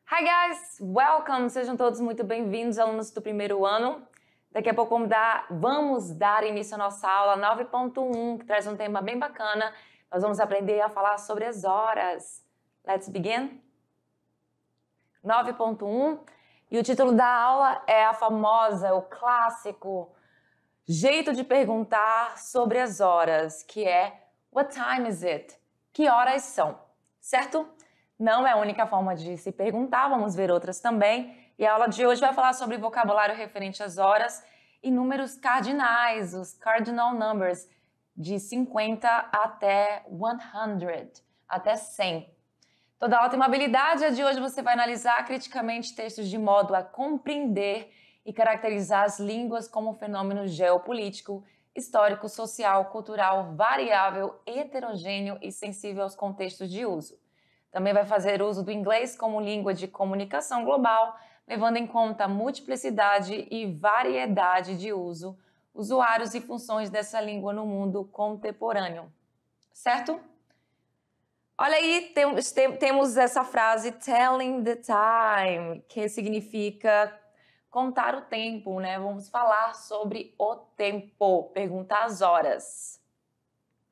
Hi guys, welcome! Sejam todos muito bem-vindos, alunos do primeiro ano. Daqui a pouco vamos dar início à nossa aula 9.1, que traz um tema bem bacana. Nós vamos aprender a falar sobre as horas. Let's begin? 9.1, e o título da aula é o clássico jeito de perguntar sobre as horas, que é What time is it? Que horas são? Certo? Não é a única forma de se perguntar, vamos ver outras também. E a aula de hoje vai falar sobre vocabulário referente às horas e números cardinais, os cardinal numbers, de 50 até 100, até 100. Toda aula tem uma habilidade, a de hoje você vai analisar criticamente textos de modo a compreender e caracterizar as línguas como um fenômeno geopolítico, histórico, social, cultural, variável, heterogêneo e sensível aos contextos de uso. Também vai fazer uso do inglês como língua de comunicação global, levando em conta a multiplicidade e variedade de uso, usuários e funções dessa língua no mundo contemporâneo. Certo? Olha aí, temos essa frase telling the time, que significa contar o tempo, né? Vamos falar sobre o tempo, perguntar as horas.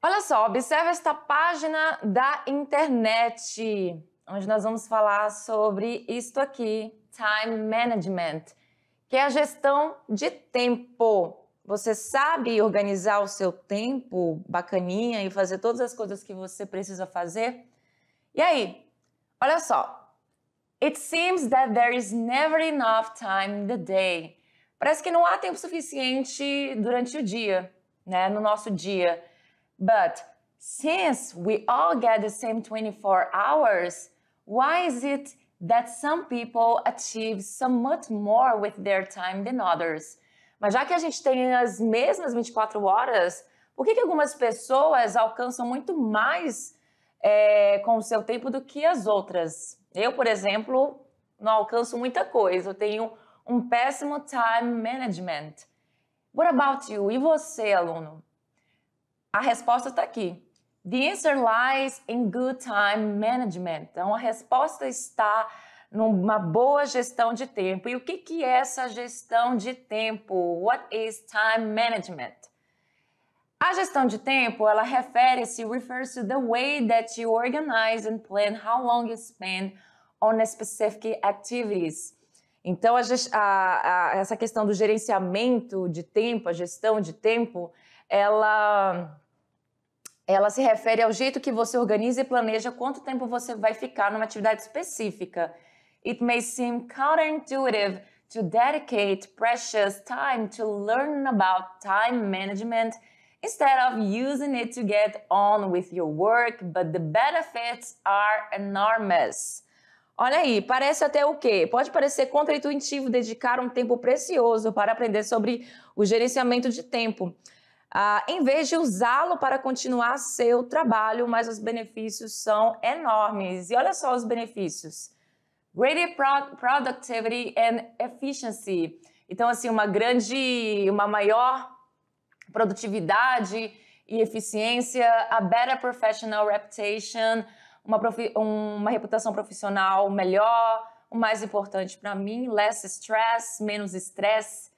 Olha só, observe esta página da internet, onde nós vamos falar sobre isto aqui, time management, que é a gestão de tempo. Você sabe organizar o seu tempo bacaninha e fazer todas as coisas que você precisa fazer? E aí, olha só. It seems that there is never enough time in the day. Parece que não há tempo suficiente durante o dia, né? No nosso dia. But since we all get the same 24 hours, why is it that some people achieve so much more with their time than others? Mas já que a gente tem as mesmas 24 horas, por que algumas pessoas alcançam muito mais com o seu tempo do que as outras? Eu, por exemplo, não alcanço muita coisa. Eu tenho um péssimo time management. What about you? E você, aluno? A resposta está aqui. The answer lies in good time management. Então, a resposta está numa boa gestão de tempo. E o que é essa gestão de tempo? What is time management? A gestão de tempo, ela refers to the way that you organize and plan how long you spend on specific activities. Então, essa questão do gerenciamento de tempo, a gestão de tempo, ela se refere ao jeito que você organiza e planeja quanto tempo você vai ficar numa atividade específica. It may seem counterintuitive to dedicate precious time to learn about time management instead of using it to get on with your work, but the benefits are enormous. Olha aí, parece até o quê? Pode parecer contraintuitivo dedicar um tempo precioso para aprender sobre o gerenciamento de tempo, em vez de usá-lo para continuar seu trabalho, mas os benefícios são enormes. E olha só os benefícios. Greater productivity and efficiency. Então, assim, uma maior produtividade e eficiência, a better professional reputation, uma reputação profissional melhor, o mais importante para mim, less stress, menos estresse,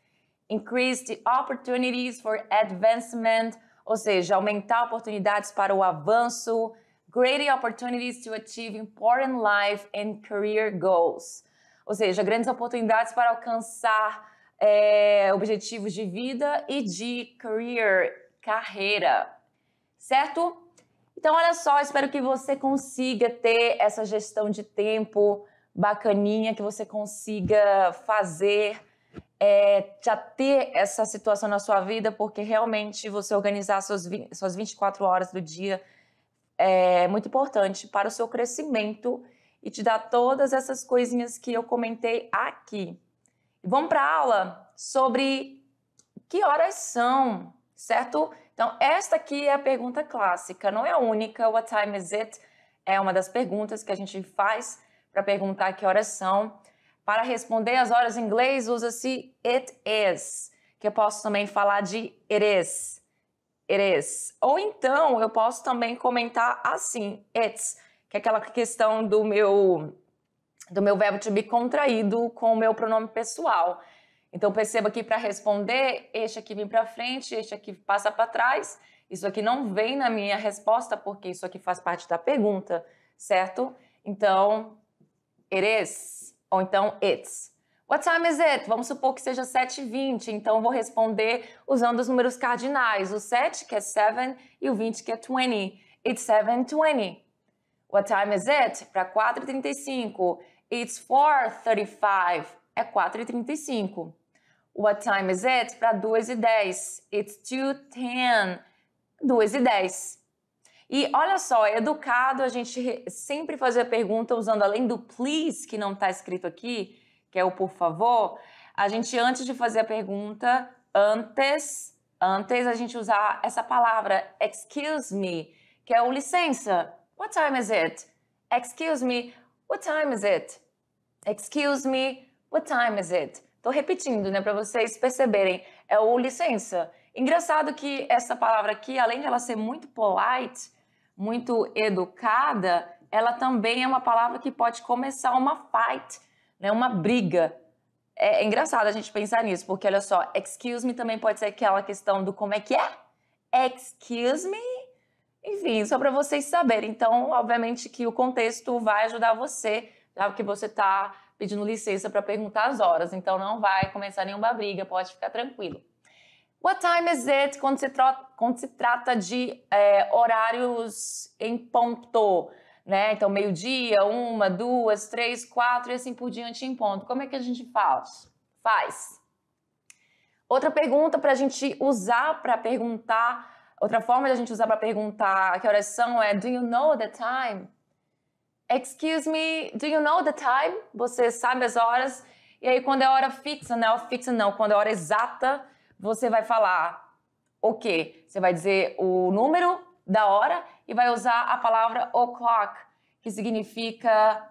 increased opportunities for advancement, ou seja, aumentar oportunidades para o avanço, greater opportunities to achieve important life and career goals, ou seja, grandes oportunidades para alcançar objetivos de vida e de carreira, certo? Então, olha só, espero que você consiga ter essa gestão de tempo bacaninha, que você consiga fazer, já ter essa situação na sua vida, porque realmente você organizar suas 24 horas do dia é muito importante para o seu crescimento e te dar todas essas coisinhas que eu comentei aqui. Vamos para a aula sobre que horas são, certo? Então, esta aqui é a pergunta clássica, não é a única. What time is it? É uma das perguntas que a gente faz para perguntar que horas são. Para responder as horas em inglês, usa-se it is, que eu posso também falar de it is. It is. Ou então, eu posso também comentar assim, it's, que é aquela questão do meu verbo to be contraído com o meu pronome pessoal. Então, perceba que para responder, este aqui vem para frente, este aqui passa para trás. Isso aqui não vem na minha resposta, porque isso aqui faz parte da pergunta, certo? Então, it is, ou então it's. What time is it? Vamos supor que seja 7h20, então eu vou responder usando os números cardinais. O 7, que é 7, e o 20, que é 20. It's 7:20. What time is it? Para 4h35. It's 4:35. É 4h35. What time is it? Para 2h10. It's 2:10. 2h10. E olha só, é educado a gente sempre fazer a pergunta usando, além do please, que não está escrito aqui, que é o por favor, a gente, antes de fazer a pergunta, antes a gente usar essa palavra excuse me, que é o licença. What time is it? Excuse me, what time is it? Excuse me, what time is it? Tô repetindo, né, para vocês perceberem. É o licença. Engraçado que essa palavra aqui, além de ela ser muito polite, muito educada, ela também é uma palavra que pode começar uma fight, né, uma briga. É engraçado a gente pensar nisso, porque olha só, excuse me também pode ser aquela questão do como é que é? Excuse me? Enfim, só para vocês saberem. Então, obviamente que o contexto vai ajudar você, já que você está pedindo licença para perguntar as horas. Então, não vai começar nenhuma briga, pode ficar tranquilo. What time is it? Quando se trata de horários em ponto, né? Então, meio-dia, 1, 2, 3, 4 e assim por diante em ponto. Como é que a gente faz? Outra pergunta para a gente usar para perguntar, outra forma de a gente usar para perguntar que horas são é do you know the time? Excuse me, do you know the time? Você sabe as horas? E aí, quando é hora fixa, não, quando é hora exata, você vai falar o quê? Você vai dizer o número da hora e vai usar a palavra o'clock, que significa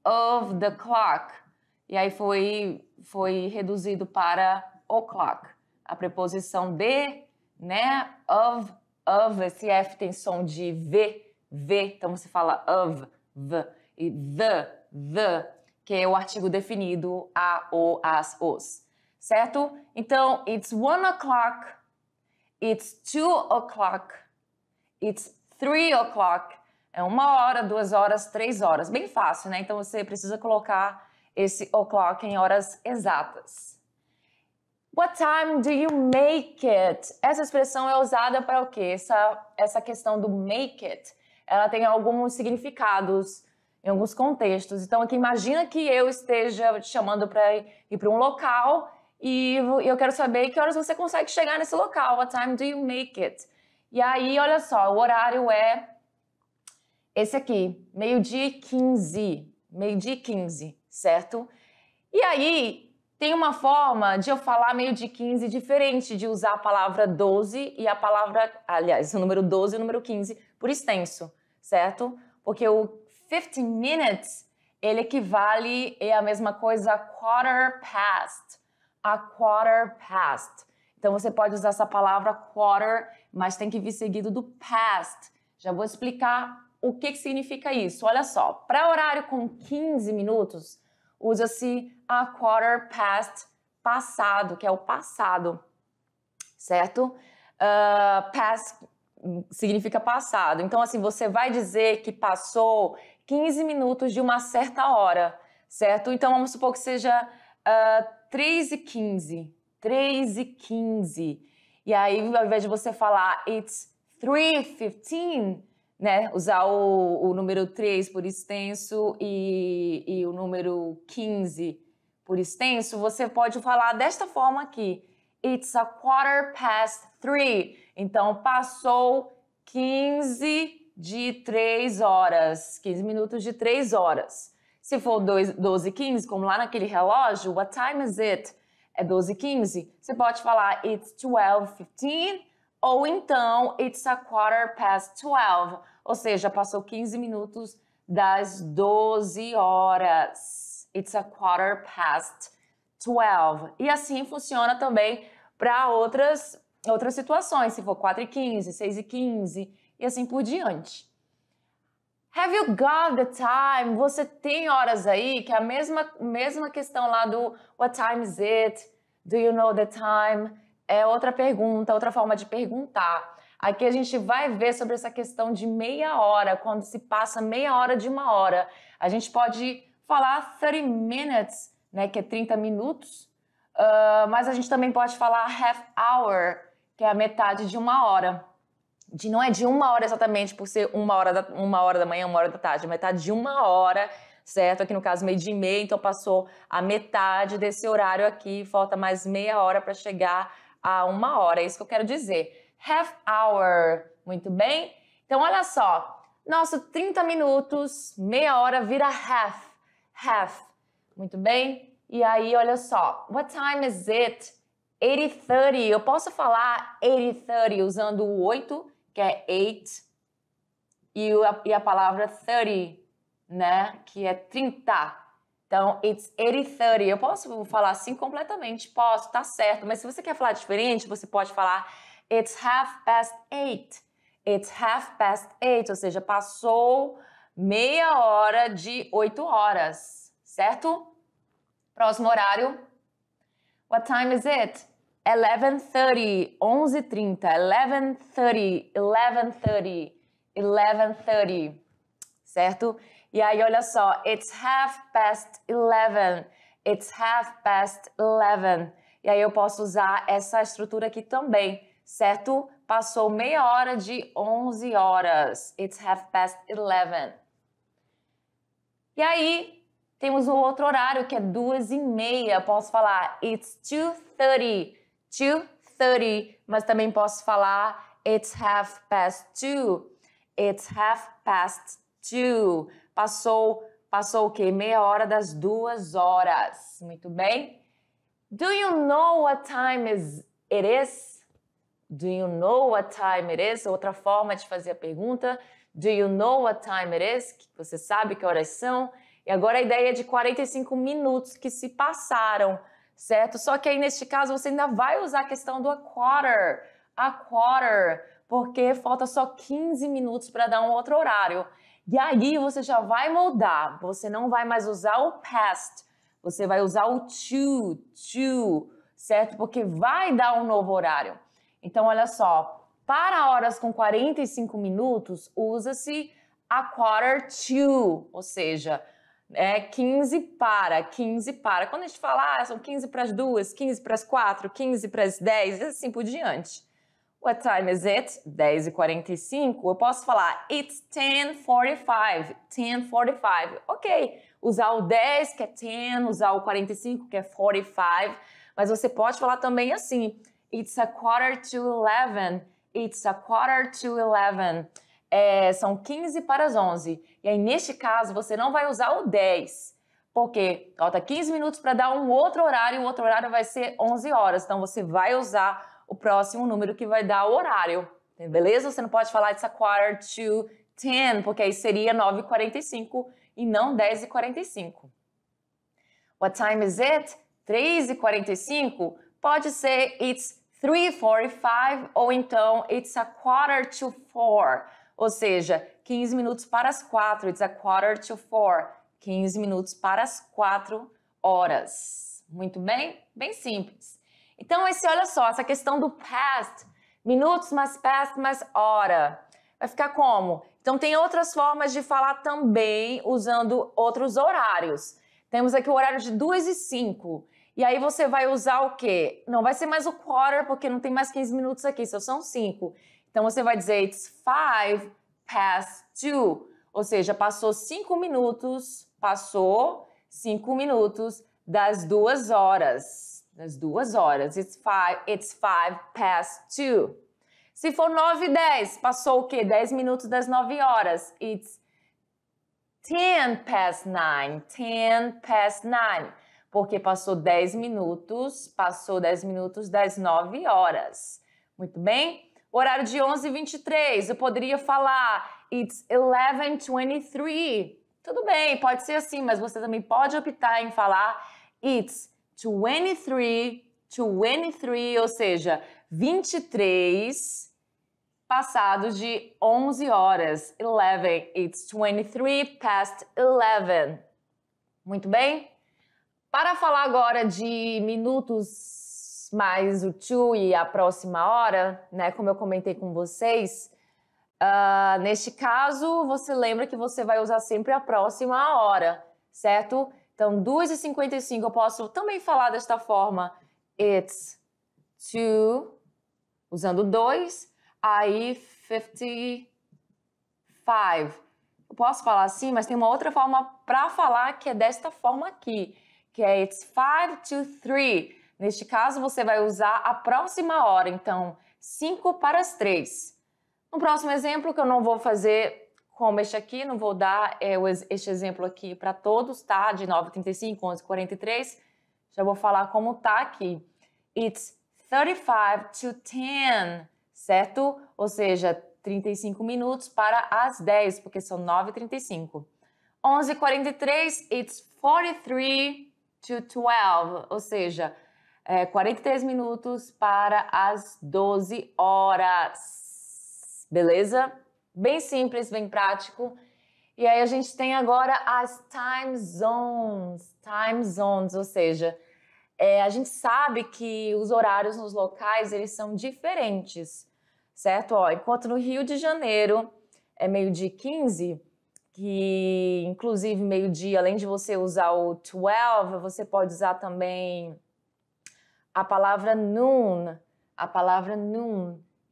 of the clock. E aí foi reduzido para o'clock. A preposição de, né, of, esse F tem som de V, então você fala of, v, e the, que é o artigo definido, a, o, as, os. Certo? Então, it's 1 o'clock, it's 2 o'clock, it's 3 o'clock. É 1 hora, 2 horas, 3 horas. Bem fácil, né? Então, você precisa colocar esse o'clock em horas exatas. What time do you make it? Essa expressão é usada para o quê? Essa questão do make it, ela tem alguns significados em alguns contextos. Então, aqui imagina que eu esteja te chamando para ir para um local e eu quero saber que horas você consegue chegar nesse local. What time do you make it? E aí, olha só, o horário é esse aqui, meio-dia e 15, certo? E aí, tem uma forma de eu falar meio-dia e 15 diferente, de usar a palavra 12 e a palavra, aliás, o número 12 e o número 15 por extenso, certo? Porque o 15 minutes, ele equivale, é a mesma coisa a quarter past. Então, você pode usar essa palavra quarter, mas tem que vir seguido do past. Já vou explicar o que significa isso. Olha só, para horário com 15 minutos, usa-se a quarter past passado, que é o passado, certo? Past significa passado. Então, assim, você vai dizer que passou 15 minutos de uma certa hora, certo? Então, vamos supor que seja 3h15. E aí, ao invés de você falar it's 3:15, né? Usar o número 3 por extenso e o número 15 por extenso, você pode falar desta forma aqui. It's 3:15. Então, passou 15 de 3 horas. 15 minutos de 3 horas. Se for 12:15, como lá naquele relógio, what time is it? É 12:15. Você pode falar it's 12:15 ou então it's 12:15. Ou seja, passou 15 minutos das 12 horas. It's 12:15. E assim funciona também para outras outras situações, se for 4h15, 6h15 e assim por diante. Have you got the time? Você tem horas aí, que é a mesma questão lá do what time is it? Do you know the time? É outra pergunta, outra forma de perguntar. Aqui a gente vai ver sobre essa questão de meia hora, quando se passa meia hora de uma hora. A gente pode falar 30 minutes, né, que é 30 minutos, mas a gente também pode falar half hour, que é a metade de uma hora. Não é de uma hora exatamente por ser uma hora da manhã, uma hora da tarde, metade de uma hora, certo? Aqui no caso, 12h30, então passou a metade desse horário aqui, falta mais meia hora para chegar a uma hora, é isso que eu quero dizer. Half hour, muito bem? Então, olha só, nosso 30 minutos, meia hora vira half, muito bem? E aí, olha só, what time is it? 8:30, eu posso falar 8:30 usando o 8, que é 8, e a palavra 30, né, que é 30. Então, it's 8:30. Eu posso falar assim completamente? Posso, tá certo. Mas se você quer falar diferente, você pode falar it's 8:30. It's 8:30, ou seja, passou meia hora de 8 horas, certo? Próximo horário. What time is it? 11:30, 11:30, 11:30, 11:30, 11:30, certo? E aí, olha só, it's 11:30, it's 11:30. E aí eu posso usar essa estrutura aqui também, certo? Passou meia hora de 11 horas, it's 11:30. E aí, temos um outro horário que é 2:30, posso falar it's 2:30, 2:30, mas também posso falar it's 2:30, it's 2:30. Passou o quê? Meia hora das 2 horas. Muito bem? Do you know what time it is? Do you know what time it is? Outra forma de fazer a pergunta. Do you know what time it is? Você sabe que horas são? E agora a ideia é de 45 minutos que se passaram, certo? Só que aí neste caso você ainda vai usar a questão do a quarter, porque falta só 15 minutos para dar um outro horário. E aí você já vai moldar, você não vai mais usar o past, você vai usar o to, certo? Porque vai dar um novo horário. Então, olha só, para horas com 45 minutos, usa-se a quarter to, ou seja, 15 para. Quando a gente fala, são 15 para as 2, 15 para as 4, 15 para as 10, e assim por diante. What time is it? 10:45. Eu posso falar it's 10:45. 10:45. Ok. Usar o 10, que é 10, usar o 45, que é 45. Mas você pode falar também assim. It's 11:45. It's 11:45. São 15 para as 11. E aí, neste caso, você não vai usar o 10. Porque falta 15 minutos para dar um outro horário. O outro horário vai ser 11 horas. Então, você vai usar o próximo número que vai dar o horário, beleza? Você não pode falar it's 9:45, porque aí seria 9:45 e não 10:45. What time is it? 3:45 pode ser it's 3:45 ou então it's 3:45, ou seja, 15 minutos para as 4, it's 3:45, 15 minutos para as 4 horas. Muito bem? Bem simples. Então, olha só, essa questão do past, minutos mais past mais hora, vai ficar como? Então, tem outras formas de falar também usando outros horários. Temos aqui o horário de 2:05. E aí você vai usar o quê? Não vai ser mais o quarter, porque não tem mais 15 minutos aqui, só são 5. Então, você vai dizer it's 5:02. Ou seja, passou 5 minutos das 2 horas. Das 2 horas. It's 5:02. Se for 9:10, passou o quê? 10 minutos das 9 horas. It's 10:09. 10:09. Porque passou 10 minutos das 9 horas. Muito bem? Horário de 11:23. Eu poderia falar it's 11:23. Tudo bem, pode ser assim, mas você também pode optar em falar it's 23, ou seja, 23 passados de 11 horas. 11. It's 23 past 11. Muito bem? Para falar agora de minutos mais o to e a próxima hora, né? Como eu comentei com vocês, neste caso, você lembra que você vai usar sempre a próxima hora, certo? Então, 2h55 eu posso também falar desta forma. It's 2, usando 2, aí 55. Eu posso falar assim, mas tem uma outra forma para falar que é desta forma aqui, que é it's 5 to 3. Neste caso, você vai usar a próxima hora, então 5 para as 3. No próximo exemplo, que eu não vou fazer como este aqui, não vou dar este exemplo aqui para todos, tá? De 9h35, 11h43. Já vou falar como tá aqui. It's 35 to 10, certo? Ou seja, 35 minutos para as 10, porque são 9h35. 11h43, it's 43 to 12, ou seja, 43 minutos para as 12 horas. Beleza? Bem simples, bem prático. E aí a gente tem agora as time zones, ou seja, a gente sabe que os horários nos locais, eles são diferentes, certo? Ó, enquanto no Rio de Janeiro é 12h15, que inclusive meio-dia, além de você usar o 12, você pode usar também a palavra noon,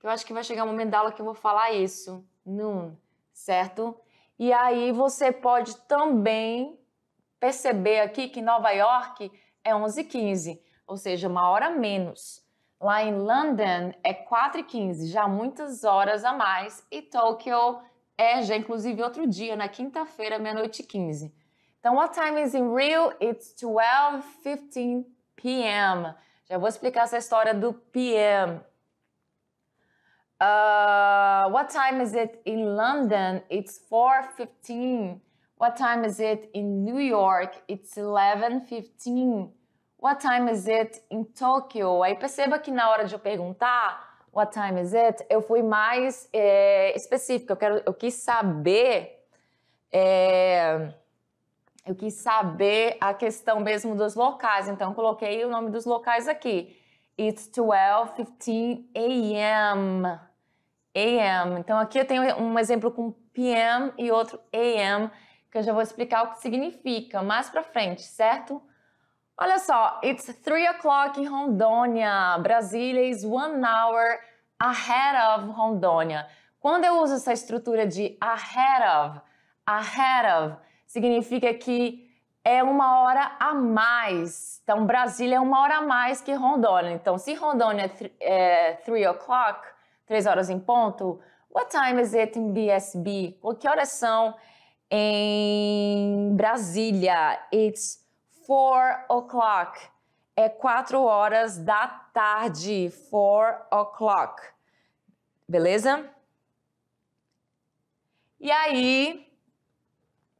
que eu acho que vai chegar um momento da aula que eu vou falar isso, noon, certo? E aí você pode também perceber aqui que Nova York é 11h15, ou seja, uma hora a menos. Lá em London é 4h15, já muitas horas a mais. E Tóquio já inclusive outro dia, na quinta-feira, 00h15. Então, what time is in Rio? It's 12:15 p.m. Já vou explicar essa história do p.m. What time is it in London? It's 4:15. What time is it in New York? It's 11:15. What time is it in Tokyo? Aí perceba que na hora de eu perguntar what time is it, eu fui mais específica. Eu quis saber a questão mesmo dos locais. Então, eu coloquei o nome dos locais aqui. It's 12:15 a.m. Então, aqui eu tenho um exemplo com p.m. e outro a.m., que eu já vou explicar o que significa mais pra frente, certo? Olha só, it's 3 o'clock em Rondônia. Brasília is 1 hour ahead of Rondônia. Quando eu uso essa estrutura de ahead of, significa que é 1 hora a mais. Então, Brasília é 1 hora a mais que Rondônia. Então, se Rondônia é 3 o'clock, 3 horas em ponto, what time is it in BSB? Que horas são em Brasília? It's 4 o'clock. É 4 horas da tarde. 4 o'clock. Beleza? E aí,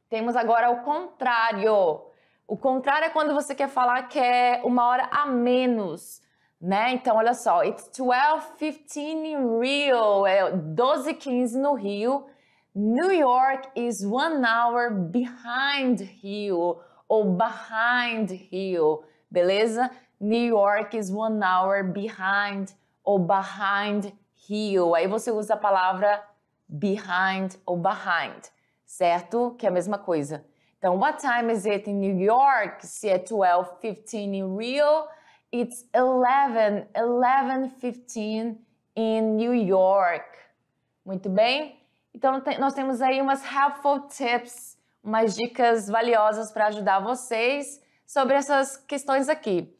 temos agora o contrário. O contrário é quando você quer falar que é 1 hora a menos, né? Então, olha só. It's 12:15 in Rio. É 12:15 no Rio. New York is 1 hour behind Rio. Ou behind Rio, beleza? New York is 1 hour behind ou behind Rio. Aí você usa a palavra behind ou behind, certo? Que é a mesma coisa. Então, what time is it in New York? Se é 12:15 in Rio, it's 11:15 in New York. Muito bem? Então, nós temos aí umas helpful tips, umas dicas valiosas para ajudar vocês sobre essas questões aqui.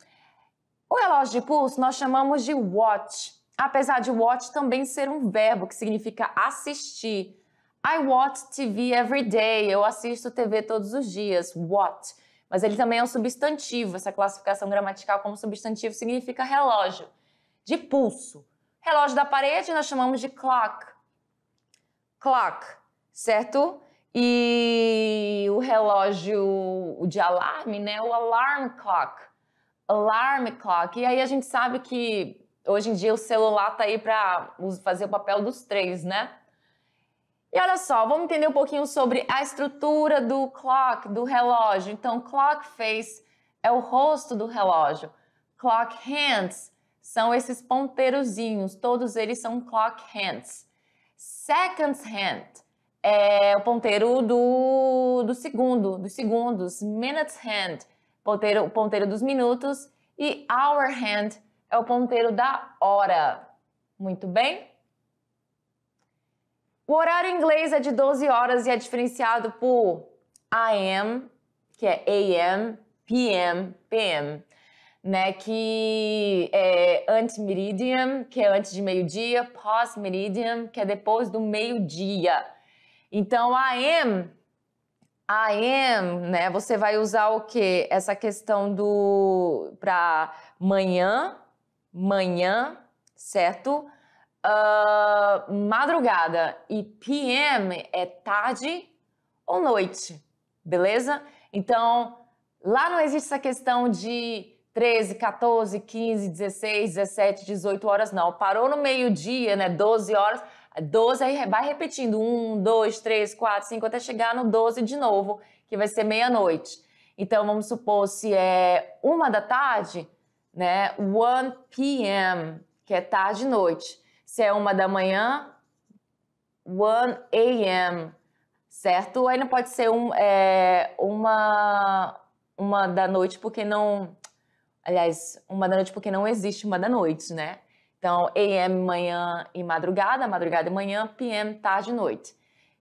O relógio de pulso nós chamamos de watch, apesar de watch também ser um verbo que significa assistir. I watch TV every day, eu assisto TV todos os dias, watch. Mas ele também é um substantivo, essa classificação gramatical como substantivo significa relógio de pulso. Relógio da parede nós chamamos de clock, certo? E o relógio de alarme, né? O alarm clock. E aí a gente sabe que hoje em dia o celular tá aí para fazer o papel dos três, né? E olha só, vamos entender um pouquinho sobre a estrutura do clock, do relógio. Então, clock face é o rosto do relógio. Clock hands são esses ponteirozinhos, todos eles são clock hands. Seconds hand é o ponteiro dos segundos. Minutes hand, o ponteiro dos minutos. E hour hand é o ponteiro da hora. Muito bem? O horário em inglês é de 12 horas e é diferenciado por AM, que é AM, PM, PM, né? Que é ante-meridian, que é antes de meio-dia, pós-meridian, que é depois do meio-dia. Então, AM, né? Você vai usar o quê? Essa questão para manhã, certo? Madrugada, e PM é tarde ou noite, beleza? Então, lá não existe essa questão de 13, 14, 15, 16, 17, 18 horas, não. Parou no meio-dia, né? 12 horas, 12 aí vai repetindo, 1, 2, 3, 4, 5, até chegar no 12 de novo, que vai ser meia-noite. Então, vamos supor, se é 1 da tarde, né? 1 p.m., que é tarde e noite. Se é 1 da manhã, 1 a.m., certo? Aí não pode ser uma da noite, porque não... Aliás, 1 da noite porque não existe 1 da noite, né? Então, a.m. manhã e madrugada, madrugada e manhã, p.m. tarde e noite.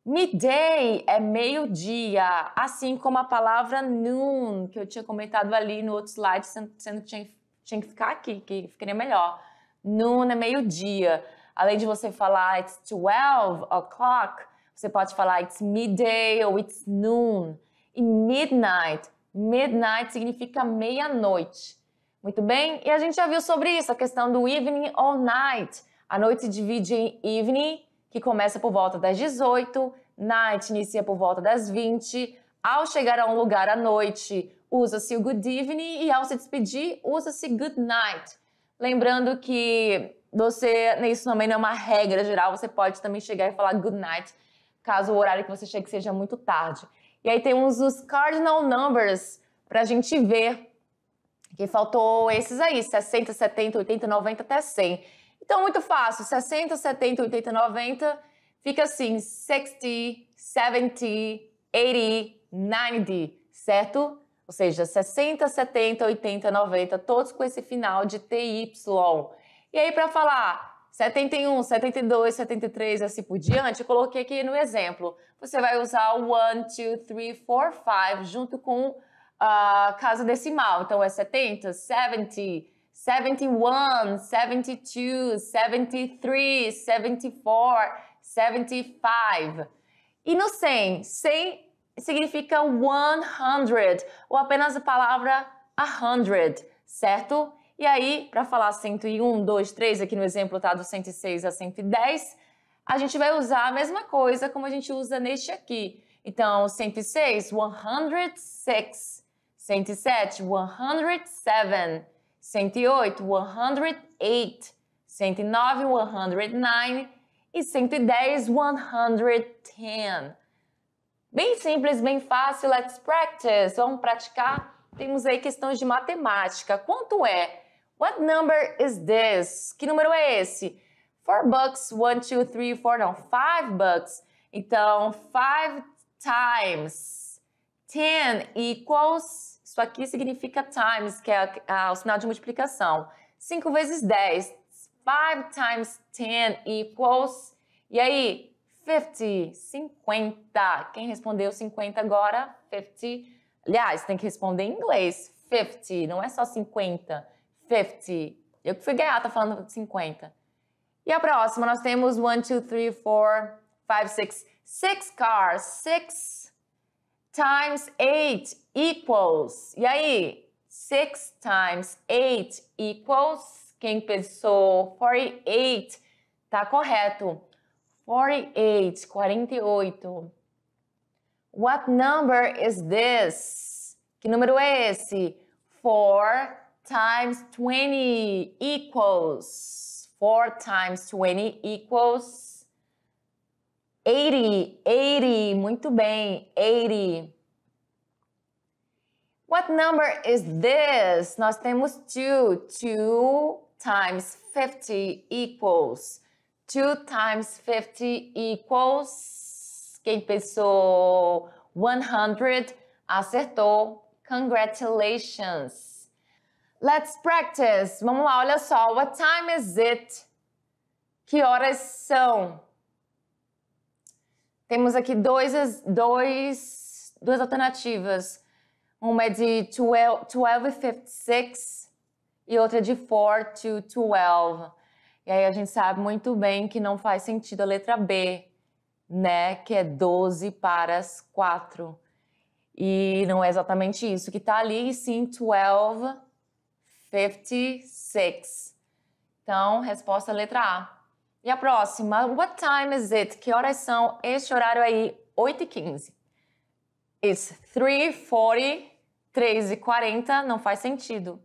Midday é meio-dia, assim como a palavra noon, que eu tinha comentado ali no outro slide, sendo que tinha que ficar aqui, que ficaria melhor. Noon é meio-dia. Além de você falar it's 12 o'clock, você pode falar it's midday ou it's noon. E midnight significa meia-noite. Muito bem? E a gente já viu sobre isso, a questão do evening or night. A noite se divide em evening, que começa por volta das 18, night inicia por volta das 20. Ao chegar a um lugar à noite, usa-se o good evening e ao se despedir, usa-se good night. Lembrando que isso também não é uma regra geral, você pode também chegar e falar good night, caso o horário que você chegue seja muito tarde. E aí temos os cardinal numbers para a gente ver, que faltou esses aí, 60, 70, 80, 90 até 100. Então, muito fácil, 60, 70, 80, 90, fica assim, 60, 70, 80, 90, certo? Ou seja, 60, 70, 80, 90, todos com esse final de TY. E aí, para falar 71, 72, 73, assim por diante, eu coloquei aqui no exemplo. Você vai usar o 1, 2, 3, 4, 5 junto com a casa decimal. Então, é 70, 70, 71, 72, 73, 74, 75. E no 100, 100 significa 100, ou apenas a palavra 100, certo? E aí, para falar 101, 2, 3, aqui no exemplo tá do 106 a 110, a gente vai usar a mesma coisa como a gente usa neste aqui. Então, 106, 106, 107, 107, 108, 108, 109, 109 e 110, 110. Bem simples, bem fácil, let's practice. Vamos praticar? Temos aí questões de matemática. Quanto é? What number is this? Que número é esse? 4 bucks, 1, 2, 3, 4, não, 5 bucks. Então, 5 times 10 equals, isso aqui significa times, que é o sinal de multiplicação. 5 vezes 10, 5 times 10 equals, e aí, 50, 50. Quem respondeu 50 agora? 50. Aliás, tem que responder em inglês. 50, não é só 50. 50. Eu que fui gata falando 50. E a próxima, nós temos 1, 2, 3, 4, 5, 6. 6 cars. 6 times 8 equals. E aí? 6 times 8 equals. Quem pensou 48? Tá correto. 48, 48. What number is this? Que número é esse? 4 times 20 equals 4 times 20 equals 80. 80, muito bem, 80. What number is this? Nós temos 2. 2 times 50 equals 2 times 50 equals. Quem pensou 100 acertou. Congratulations. Let's practice. Vamos lá, olha só. What time is it? Que horas são? Temos aqui duas alternativas. Uma é de 12:56 e outra de 4 to 12. E aí a gente sabe muito bem que não faz sentido a letra B, né? Que é 12 para as 4. E não é exatamente isso que está ali, e sim 12:56. Então, resposta letra A. E a próxima, what time is it? Que horas são? Este horário aí, 8h15. It's 3:40, 3h40, não faz sentido,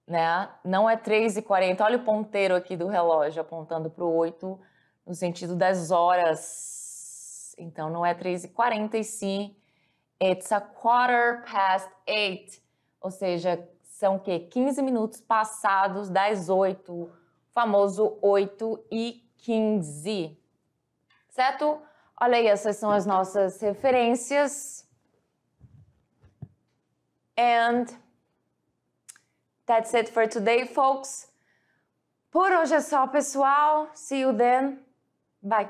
né? Não é 3h40, olha o ponteiro aqui do relógio apontando para o 8 no sentido das horas. Então, não é 3h40 e sim, it's a 8:15, ou seja, são o quê? 15 minutos passados das 8, o famoso 8h15, certo? Olha aí, essas são as nossas referências. And that's it for today, folks. Por hoje é só, pessoal. See you then. Bye.